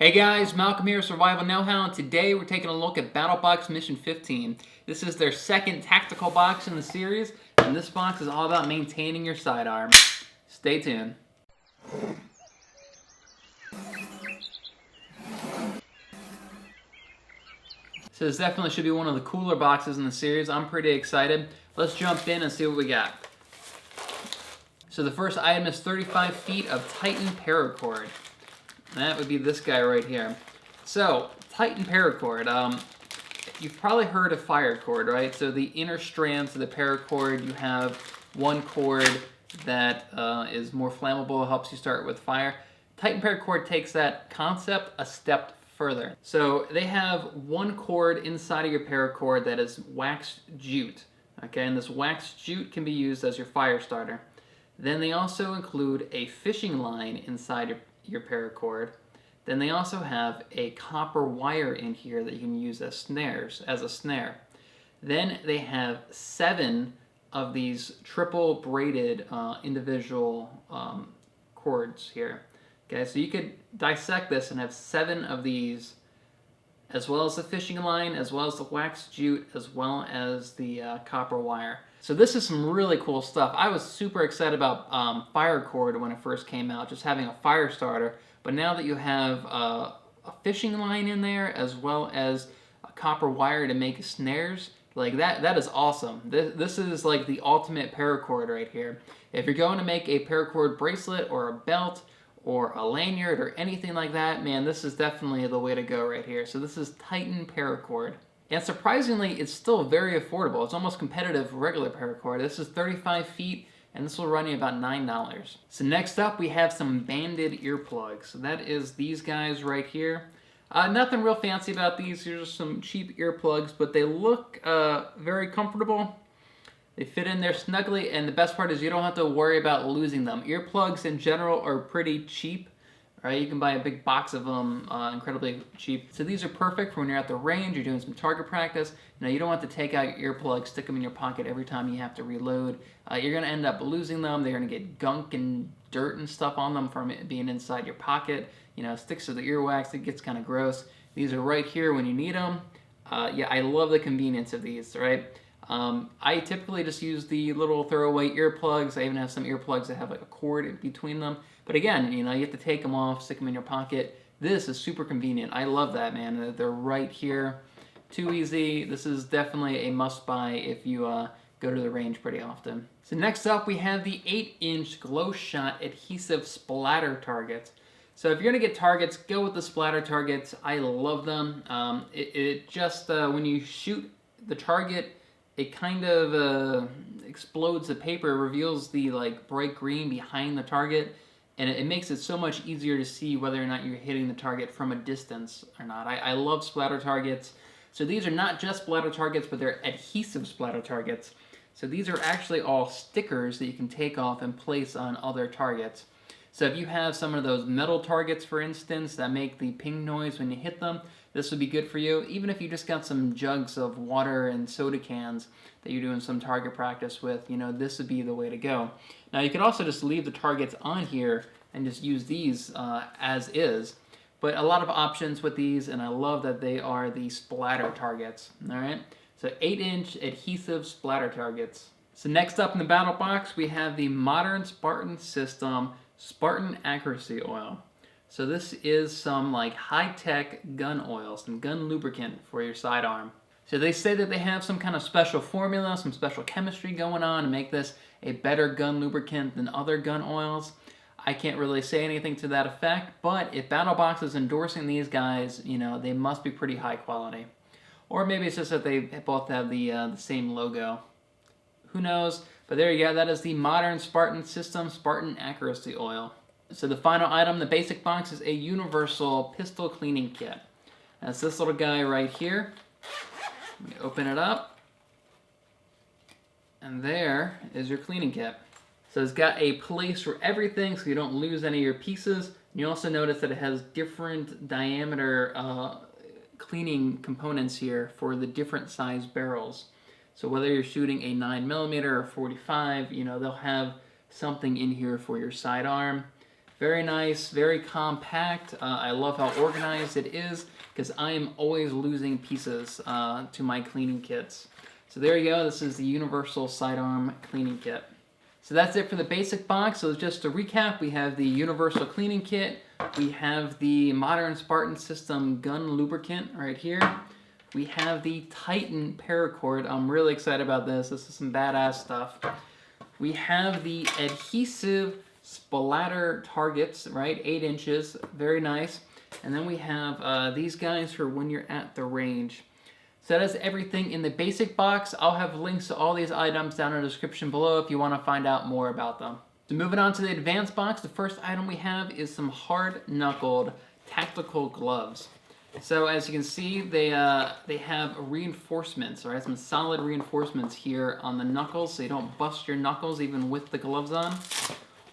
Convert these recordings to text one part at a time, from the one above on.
Hey guys, Malcolm here, Survival Know-How, and today we're taking a look at Battlbox Mission 15. This is their second tactical box in the series, and this box is all about maintaining your sidearm. Stay tuned. So this definitely should be one of the cooler boxes in the series. I'm pretty excited. Let's jump in and see what we got. So the first item is 35 feet of Titan paracord. That would be this guy right here. So, Titan paracord. You've probably heard of fire cord, right? So the inner strands of the paracord, you have one cord that is more flammable, helps you start with fire. Titan paracord takes that concept a step further. So they have one cord inside of your paracord that is waxed jute. Okay, and this waxed jute can be used as your fire starter. Then they also include a fishing line inside your paracord. Then they also have a copper wire in here that you can use as a snare. Then they have 7 of these triple braided individual cords here. Okay, so you could dissect this and have 7 of these, as well as the fishing line, as well as the wax jute, as well as the copper wire. So this is some really cool stuff. I was super excited about fire cord when it first came out, just having a fire starter. But now that you have a fishing line in there, as well as a copper wire to make snares, like that is awesome. This is like the ultimate paracord right here. If you're going to make a paracord bracelet or a belt or a lanyard or anything like that, man, this is definitely the way to go right here. So this is Titan paracord. And surprisingly, it's still very affordable. It's almost competitive with regular paracord. This is 35 feet, and this will run you about $9. So next up, we have some banded earplugs. So that is these guys right here. Nothing real fancy about these. These are some cheap earplugs, but they look very comfortable. They fit in there snugly, and the best part is you don't have to worry about losing them. Earplugs in general are pretty cheap. Right, you can buy a big box of them incredibly cheap. So these are perfect for when you're at the range, you're doing some target practice. Now you don't have to take out your earplugs, stick them in your pocket every time you have to reload. You're gonna end up losing them. They're gonna get gunk and dirt and stuff on them from it being inside your pocket. You know, it sticks to the earwax, it gets kind of gross. These are right here when you need them. Yeah, I love the convenience of these, right? I typically just use the little throwaway earplugs. I even have some earplugs that have like a cord in between them. But again, you know, you have to take them off, stick them in your pocket. This is super convenient. I love that, man. They're right here. Too easy. This is definitely a must-buy if you go to the range pretty often. So next up, we have the 8-inch Glow Shot Adhesive Splatter Targets. So if you're going to get targets, go with the Splatter Targets. I love them. It just, when you shoot the target, it kind of explodes the paper, reveals the like bright green behind the target, and it makes it so much easier to see whether or not you're hitting the target from a distance or not. I love splatter targets. So these are not just splatter targets, but they're adhesive splatter targets. So these are actually all stickers that you can take off and place on other targets. So if you have some of those metal targets, for instance, that make the ping noise when you hit them, this would be good for you. Even if you just got some jugs of water and soda cans that you're doing some target practice with, you know, this would be the way to go. Now you could also just leave the targets on here and just use these as is. But a lot of options with these, and I love that they are the splatter targets. All right, so 8-inch adhesive splatter targets. So next up in the battle box, we have the Modern Spartan System Spartan Accuracy Oil. So this is some like high-tech gun oil, some gun lubricant for your sidearm. So they say that they have some kind of special formula, some special chemistry going on to make this a better gun lubricant than other gun oils. I can't really say anything to that effect, but if Battlbox is endorsing these guys, you know, they must be pretty high quality. Or maybe it's just that they both have the same logo. Who knows? But there you go, that is the Modern Spartan System Spartan Accuracy Oil. So the final item in the basic box is a universal pistol cleaning kit. That's this little guy right here. Let me open it up. And there is your cleaning kit. So it's got a place for everything so you don't lose any of your pieces. And you also notice that it has different diameter cleaning components here for the different size barrels. So whether you're shooting a 9mm or 45, you know, they'll have something in here for your sidearm. Very nice, very compact. I love how organized it is because I am always losing pieces to my cleaning kits. So there you go, this is the Universal Sidearm Cleaning Kit. So that's it for the basic box. So just to recap, we have the Universal Cleaning Kit, we have the Modern Spartan System Gun Lubricant right here, we have the Titan Paracord. I'm really excited about this. This is some badass stuff. We have the adhesive Splatter Targets, right? 8 inches, very nice. And then we have these guys for when you're at the range. So that is everything in the basic box. I'll have links to all these items down in the description below if you want to find out more about them. So moving on to the advanced box, the first item we have is some hard-knuckled tactical gloves. So as you can see, they have reinforcements, all right? Some solid reinforcements here on the knuckles so you don't bust your knuckles even with the gloves on.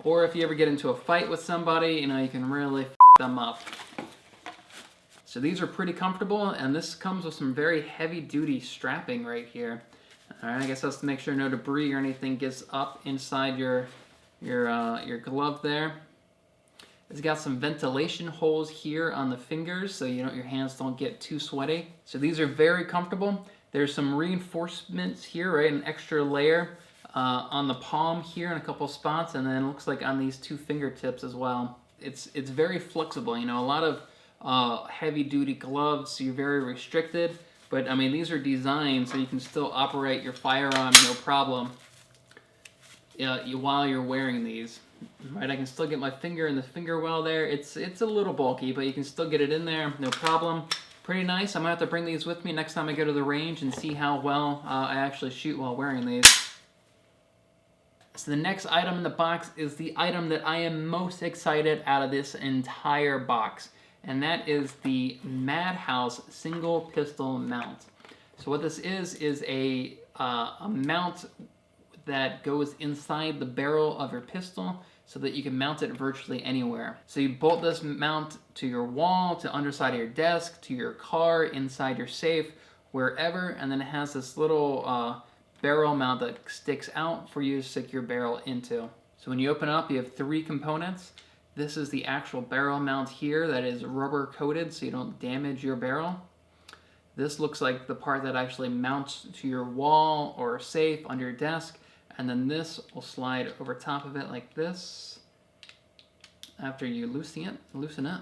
Or if you ever get into a fight with somebody, you know, you can really f them up. So these are pretty comfortable, and this comes with some very heavy-duty strapping right here. All right, I guess that's to make sure no debris or anything gets up inside your glove there. It's got some ventilation holes here on the fingers, so you know your hands don't get too sweaty. So these are very comfortable. There's some reinforcements here, right? An extra layer on the palm here in a couple spots, and then it looks like on these 2 fingertips as well. It's very flexible. You know, a lot of heavy-duty gloves, so you're very restricted. But I mean, these are designed so you can still operate your firearm no problem while you're wearing these. Right, I can still get my finger in the finger well there. It's a little bulky, but you can still get it in there, no problem. Pretty nice. I'm gonna have to bring these with me next time I go to the range and see how well I actually shoot while wearing these. So the next item in the box is the item that I am most excited out of this entire box, and that is the Madhouse single pistol mount. So what this is a mount that goes inside the barrel of your pistol so that you can mount it virtually anywhere. So you bolt this mount to your wall, to underside of your desk, to your car, inside your safe, wherever, and then it has this little barrel mount that sticks out for you to stick your barrel into. So when you open it up, you have 3 components. This is the actual barrel mount here that is rubber coated so you don't damage your barrel. This looks like the part that actually mounts to your wall or safe under your desk, and then this will slide over top of it like this after you loosen it.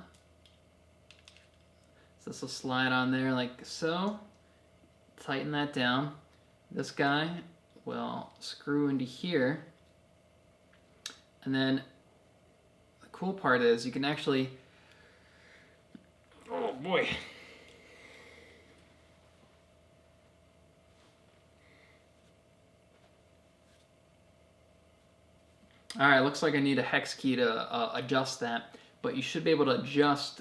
So this will slide on there like so. Tighten that down. This guy will screw into here, and then the cool part is you can actually, oh boy, all right, looks like I need a hex key to adjust that, but you should be able to adjust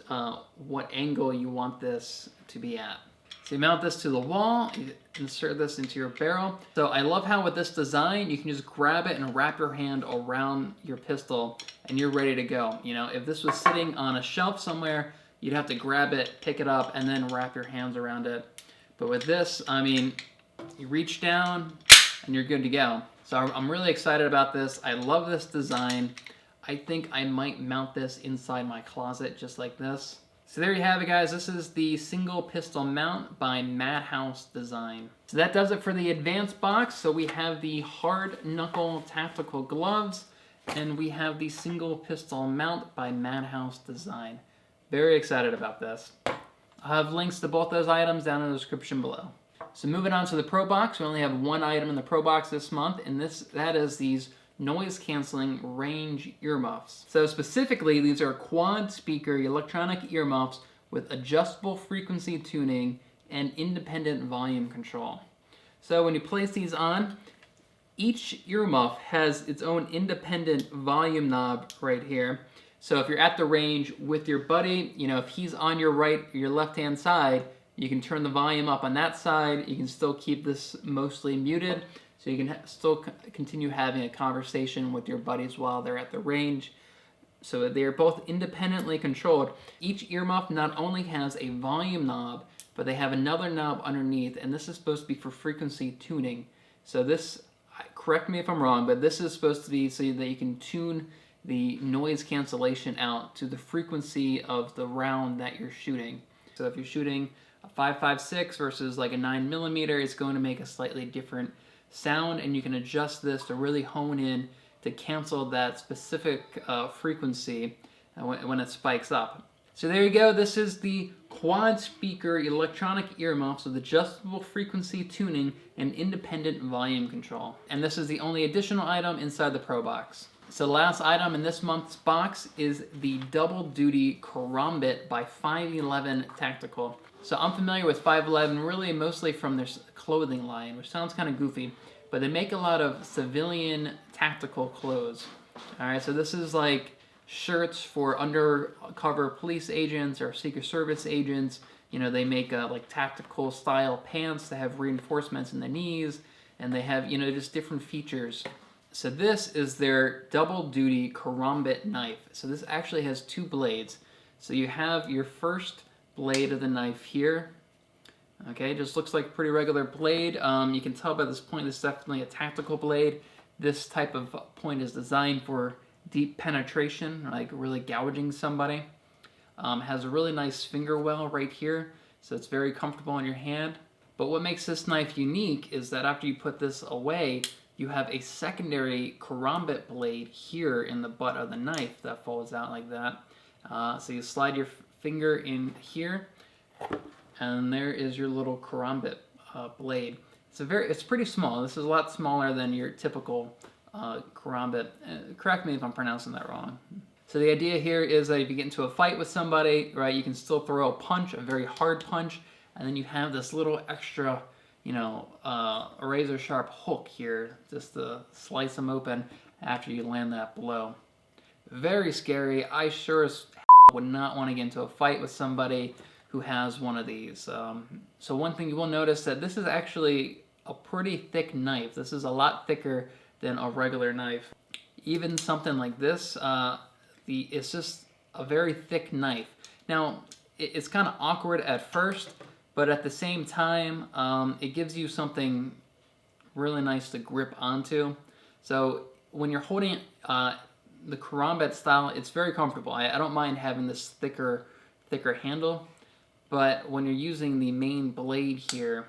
what angle you want this to be at. So you mount this to the wall, you insert this into your barrel. So I love how with this design, you can just grab it and wrap your hand around your pistol and you're ready to go. You know, if this was sitting on a shelf somewhere, you'd have to grab it, pick it up, and then wrap your hands around it. But with this, I mean, you reach down and you're good to go. So I'm really excited about this. I love this design. I think I might mount this inside my closet just like this. So there you have it, guys. This is the single pistol mount by Madhouse Design. So that does it for the advanced box. So we have the hard knuckle tactical gloves, and we have the single pistol mount by Madhouse Design. Very excited about this. I'll have links to both those items down in the description below. So moving on to the Pro Box, we only have 1 item in the Pro Box this month, and that is these noise-canceling range earmuffs. So specifically, these are quad-speaker electronic earmuffs with adjustable frequency tuning and independent volume control. So when you place these on, each earmuff has its own independent volume knob right here. So if you're at the range with your buddy, you know, if he's on your right or your left-hand side, you can turn the volume up on that side. You can still keep this mostly muted, so you can still continue having a conversation with your buddies while they're at the range. So they are both independently controlled. Each earmuff not only has a volume knob, but they have another knob underneath, and this is supposed to be for frequency tuning. So this, correct me if I'm wrong, but this is supposed to be so that you can tune the noise cancellation out to the frequency of the round that you're shooting. So if you're shooting a 5.56 versus like a 9mm, it's going to make a slightly different sound, and you can adjust this to really hone in to cancel that specific frequency when it spikes up. So there you go, this is the quad speaker electronic earmuffs with adjustable frequency tuning and independent volume control. And this is the only additional item inside the Pro Box. So the last item in this month's box is the Double Duty Karambit by 511 Tactical. So I'm familiar with 511 really mostly from their clothing line, which sounds kind of goofy, but they make a lot of civilian tactical clothes. Alright, so this is like shirts for undercover police agents or Secret Service agents. You know, they make like tactical style pants that have reinforcements in the knees, and they have, you know, just different features. So this is their Double Duty Karambit knife. So this actually has two blades. So you have your first blade of the knife here. Okay, just looks like a pretty regular blade. You can tell by this point this is definitely a tactical blade. This type of point is designed for deep penetration, like really gouging somebody. Has a really nice finger well right here, so it's very comfortable in your hand. But what makes this knife unique is that after you put this away, you have a secondary karambit blade here in the butt of the knife that folds out like that. So you slide your finger in here, and there is your little karambit blade. It's pretty small. This is a lot smaller than your typical karambit. Correct me if I'm pronouncing that wrong. So the idea here is that if you get into a fight with somebody, right, you can still throw a punch, a very hard punch, and then you have this little extra, you know, a razor sharp hook here just to slice them open after you land that blow. Very scary. I sure as would not want to get into a fight with somebody who has one of these. So one thing you will notice that this is actually a pretty thick knife. This is a lot thicker than a regular knife. Even something like this, it's just a very thick knife. Now, it's kind of awkward at first, but at the same time, it gives you something really nice to grip onto. So when you're holding the karambit style, it's very comfortable. I don't mind having this thicker handle, but when you're using the main blade here,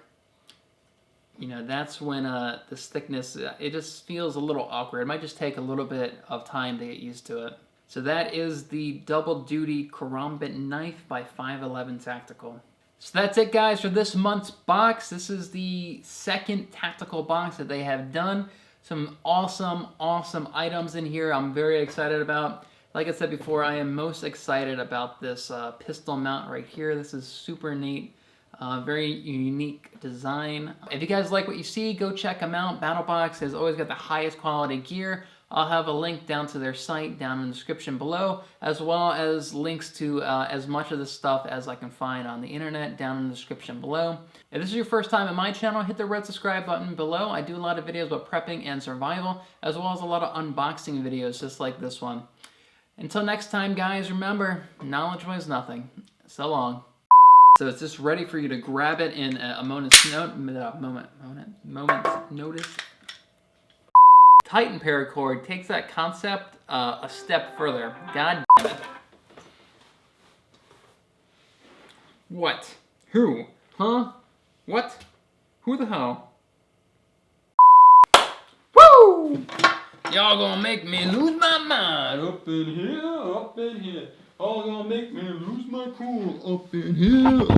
you know, that's when this thickness, it just feels a little awkward. It might just take a little bit of time to get used to it. So that is the Double Duty Karambit knife by 511 Tactical. So that's it, guys, for this month's box. This is the second tactical box that they have done. Some awesome, awesome items in here I'm very excited about. Like I said before, I am most excited about this pistol mount right here. This is super neat. Very unique design. If you guys like what you see, go check them out. Battlbox has always got the highest quality gear. I'll have a link down to their site down in the description below, as well as links to as much of this stuff as I can find on the internet down in the description below. If this is your first time on my channel, hit the red subscribe button below. I do a lot of videos about prepping and survival, as well as a lot of unboxing videos just like this one. Until next time, guys, remember, knowledge weighs nothing. So long. So it's just ready for you to grab it in a moment's notice. Titan paracord takes that concept a step further. God damn it. What? Who? Huh? What? Who the hell? Woo! Y'all gonna make me lose my mind up in here, up in here. All gonna make me lose my cool up in here.